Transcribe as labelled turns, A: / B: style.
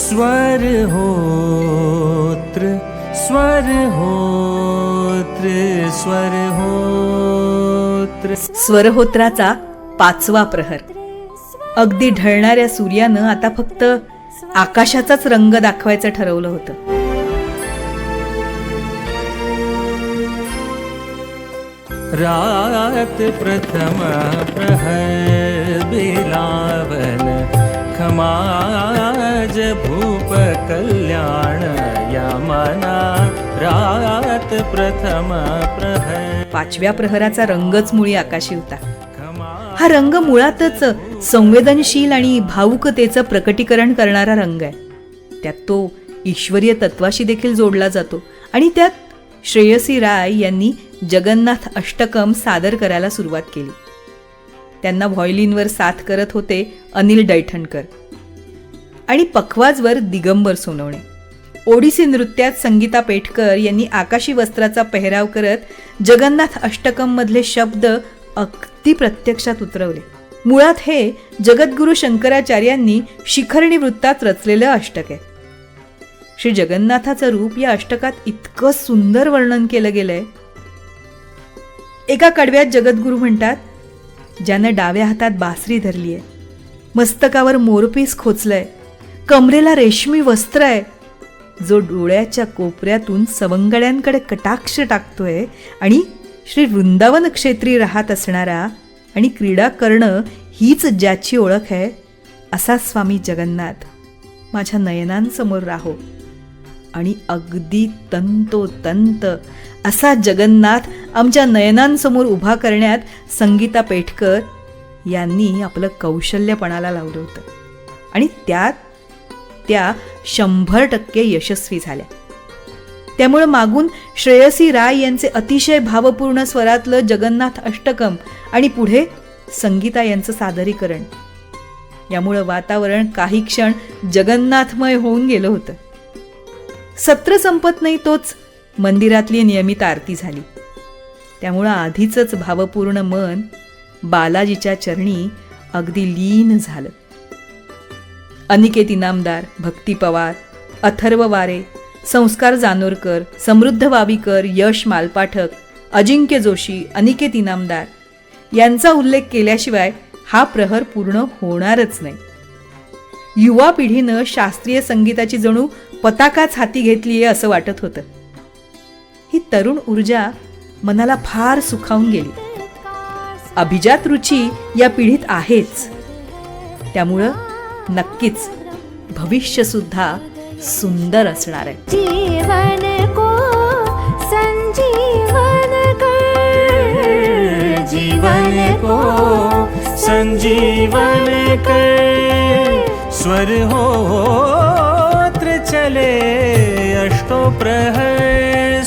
A: स्वर होत्र स्वर होत्र स्वर होत्र.
B: स्वरहोत्राचा 5वा प्रहर. अगदी ढळणाऱ्या सूर्यानं आता फक्त आकाशाचाच रंग दाखवायचं ठरवलं होतं.
A: रात प्रथम प्रहर बिलावन खमाज भूप कल्याण यामना. रात प्रथम प्रहर.
B: 5व्या प्रहराचा रंगच मुळी आकाशी होता. हा रंग मुळातच संवेदनशील आणि भावुकतेचं प्रकटीकरण करणारा रंग आहे. त्यात तो ईश्वरीय तत्वाशी देखील जोडला जातो आणि त्यात श्रेयसी राय यांनी जगन्नाथ अष्टकम सादर करायला सुरुवात केली. त्यांना व्हायोलिनवर साथ करत होते अनिल दैठणकर आणि पखवाजवर दिगंबर सोनवणे. ओडिसी नृत्यात संगीता पेठकर यांनी आकाशी वस्त्राचा पेहराव करत जगन्नाथ अष्टकम मधले शब्द अगदी प्रत्यक्षात उतरवले. मुळात हे जगद्गुरु शंकराचार्यांनी शिखरणी वृत्तात रचलेलं अष्टक आहे. श्री जगन्नाथाचं रूप या अष्टकात इतकं सुंदर वर्णन केलं गेलंय. एका कडव्यात जगद्गुरु म्हणतात, ज्यानं डाव्या हातात बासरी धरली आहे, मस्तकावर मोरपीस खोचलंय, कमरेला रेशमी वस्त्र आहे, जो डोळ्याच्या कोपऱ्यातून सवंगड्यांकडे कटाक्ष टाकतोय आणि श्री वृंदावन क्षेत्री राहत असणारा आणि क्रीडा करणं हीच ज्याची ओळख आहे, असा स्वामी जगन्नाथ माझ्या नयनांसमोर राहो. आणि अगदी तंतोतंत असा जगन्नाथ आमच्या नयनांसमोर उभा करण्यात संगीता पेठकर यांनी आपलं कौशल्यपणाला लावलं होतं आणि त्यात त्या 100% यशस्वी झाल्या. त्यामुळे मागून श्रेयसी राय यांचे अतिशय भावपूर्ण स्वरातलं जगन्नाथ अष्टकम आणि पुढे संगीता यांचं सादरीकरण, यामुळं वातावरण काही क्षण जगन्नाथमय होऊन गेलं होतं. सत्र संपत नाही तोच मंदिरातली नियमित आरती झाली. त्यामुळं आधीचंच भावपूर्ण मन बालाजीच्या चरणी अगदी लीन झालं. अनिकेत इनामदार, भक्ती पवार, अथर्व वारे, संस्कार जानोरकर, समृद्ध वावीकर, यश मालपाठक, अजिंक्य जोशी, अनिकेत इनामदार यांचा उल्लेख केल्याशिवाय हा प्रहर पूर्ण होणारच नाही. युवा पिढीनं शास्त्रीय संगीताची जणू पताकाच हाती घेतली आहे असं वाटत होतं. ही तरुण ऊर्जा मनाला फार सुखावून गेली. अभिजात रुची या पिढीत आहेच, त्यामुळं नक्कीच भविष्य सुद्धा सुंदर असणार आहे.
C: जीवन को संजीवन कर,
A: जीवन को संजीवन कर. स्वर होत्र चले अष्टो प्रहर.